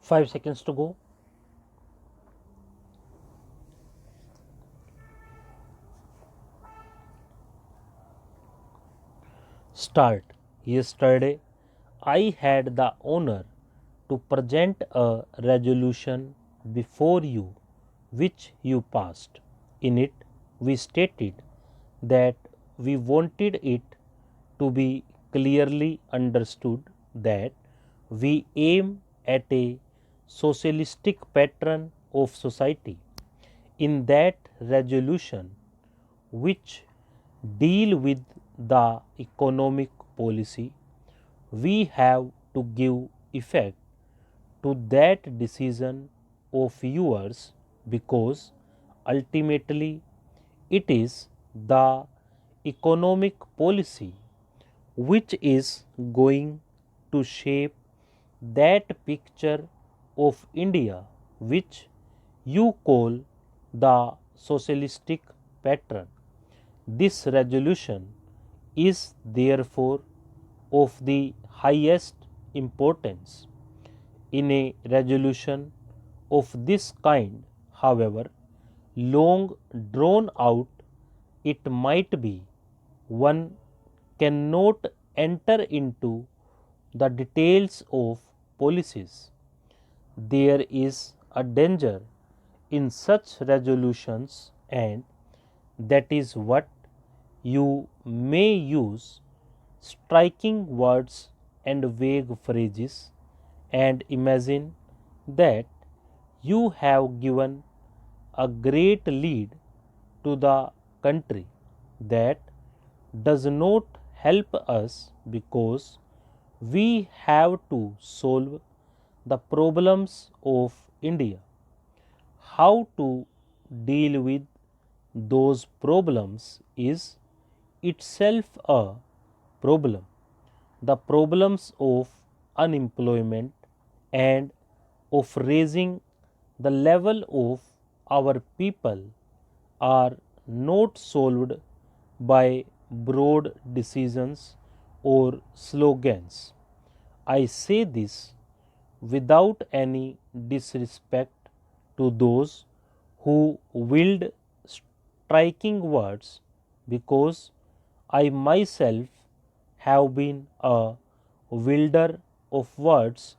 5 seconds to go. Start. Yesterday, I had the honor to present a resolution before you, which you passed. In it, we stated that we wanted it to be clearly understood that we aim at a socialistic pattern of society. In that resolution, which deal with the economic policy, we have to give effect to that decision of yours because ultimately it is the economic policy which is going to shape that picture of India which you call the socialistic pattern. This resolution is therefore of the highest importance. In a resolution of this kind, however long drawn out it might be, one cannot enter into the details of policies. There is a danger in such resolutions, and that is what you may use striking words and vague phrases and imagine that you have given a great lead to the country. That does not help us because we have to solve the problems of India. How to deal with those problems is itself a problem. The problems of unemployment and of raising the level of our people are not solved by broad decisions or slogans. I say this without any disrespect to those who wield striking words because I myself have been a wielder of words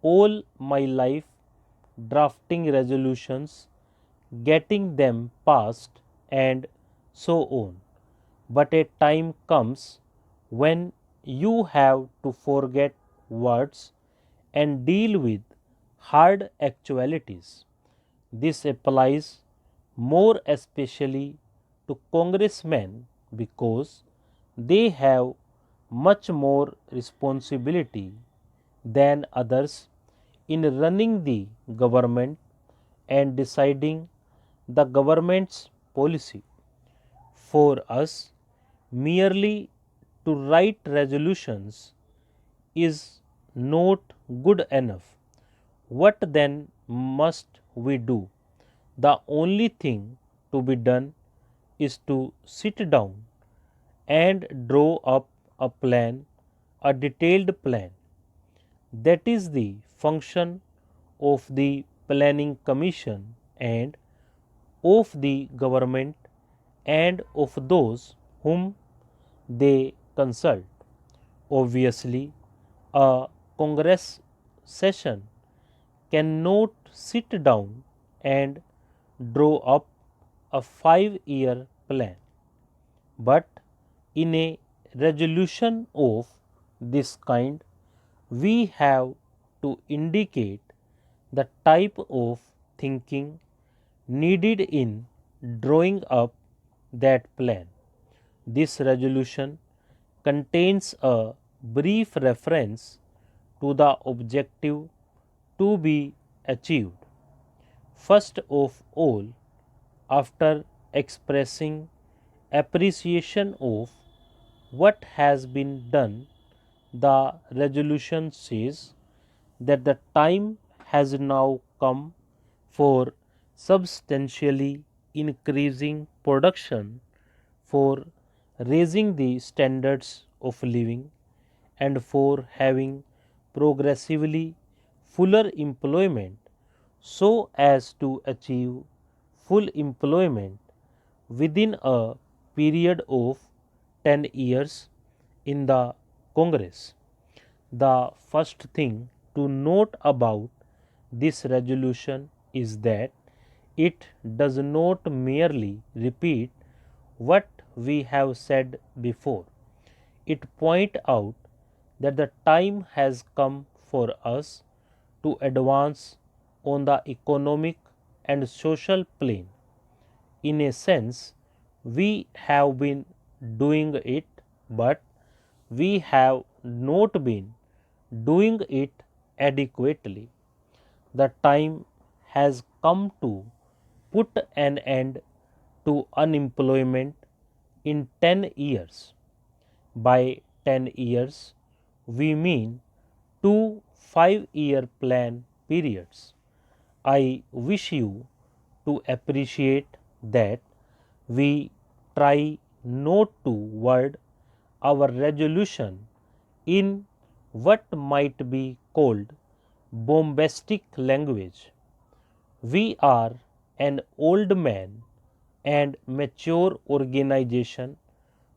all my life, drafting resolutions, getting them passed, and so on. But a time comes when you have to forget words and deal with hard actualities. This applies more especially to congressmen because they have much more responsibility than others in running the government and deciding the government's policy. For us, merely to write resolutions is not good enough. What then must we do? The only thing to be done is to sit down and draw up a plan, a detailed plan. That is the function of the planning commission and of the government and of those whom they consult. Obviously, a Congress session cannot sit down and draw up a 5-year plan, but in a resolution of this kind, we have to indicate the type of thinking needed in drawing up that plan. This resolution contains a brief reference to the objective to be achieved. First of all, after expressing appreciation of what has been done, the resolution says that the time has now come for substantially increasing production, for raising the standards of living, and for having progressively fuller employment so as to achieve full employment within a period of 10 years in the Congress. The first thing to note about this resolution is that it does not merely repeat what we have said before. It points out that the time has come for us to advance on the economic and social plane. In a sense, we have been doing it, but we have not been doing it adequately. The time has come to put an end to unemployment in 10 years. By 10 years, we mean two 5-year plan periods. I wish you to appreciate that we try not to word our resolution in what might be called bombastic language. We are an old man and mature organization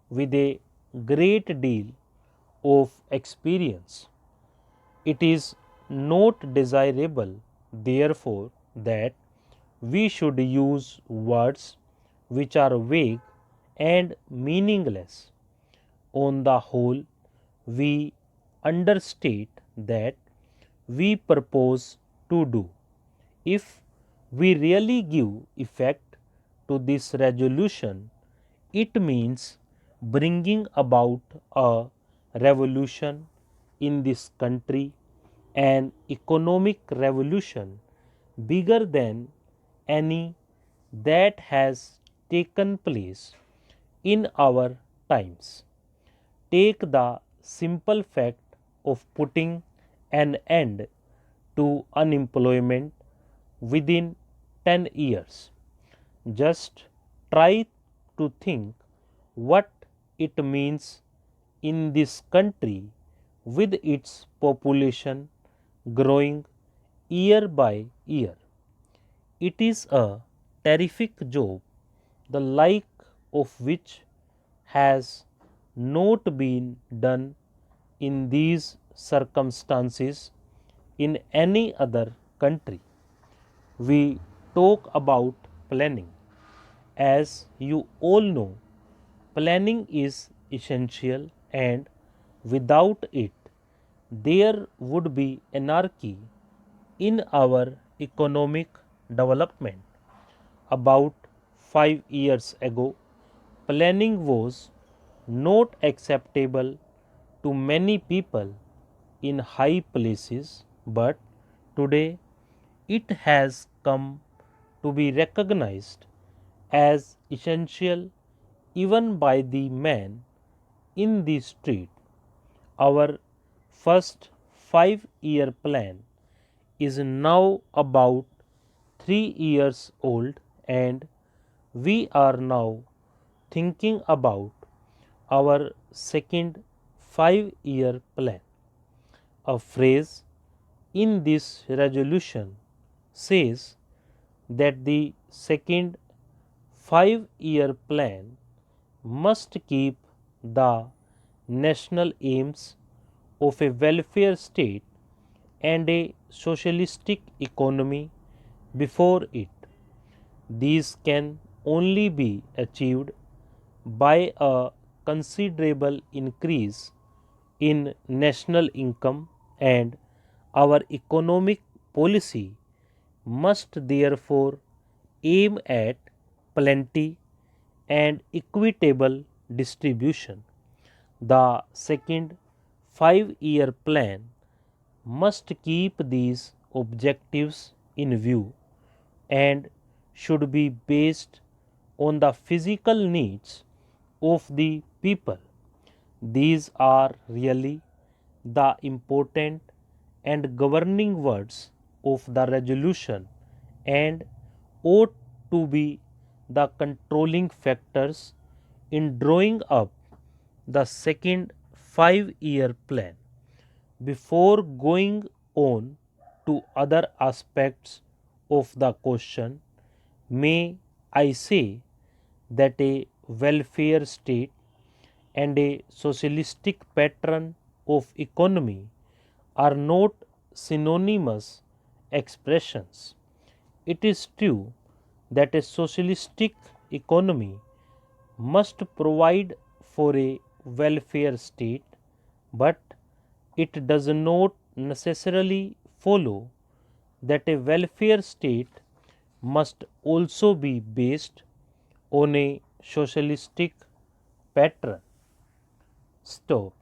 with a great deal of experience. It is not desirable, therefore, that we should use words which are vague and meaningless. On the whole, we understate that we purpose to do. If we really give effect to this resolution, it means bringing about a revolution in this country, an economic revolution bigger than any that has taken place in our times. Take the simple fact of putting an end to unemployment within 10 years. Just try to think what it means in this country with its population growing year by year. It is a terrific job, the like of which has not been done in these circumstances in any other country. We talk about planning. As you all know, planning is essential, and without it, there would be anarchy in our economic development. About 5 years ago, planning was not acceptable to many people in high places, but today it has come to be recognized as essential even by the man in the street. Our first 5-year plan is now about 3 years old, and we are now thinking about our second 5-year plan. A phrase in this resolution says that the second 5-year plan must keep the national aims of a welfare state and a socialistic economy before it. These can only be achieved by a considerable increase in national income, and our economic policy must therefore aim at plenty and equitable distribution. The second 5-year plan must keep these objectives in view and should be based on the physical needs of the people. These are really the important and governing words of the resolution and ought to be the controlling factors in drawing up the second 5-year plan. Before going on to other aspects of the question, may I say that a welfare state and a socialistic pattern of economy are not synonymous expressions. It is true that a socialistic economy must provide for a welfare state, but it does not necessarily follow that a welfare state must also be based on a socialistic pattern. Stop.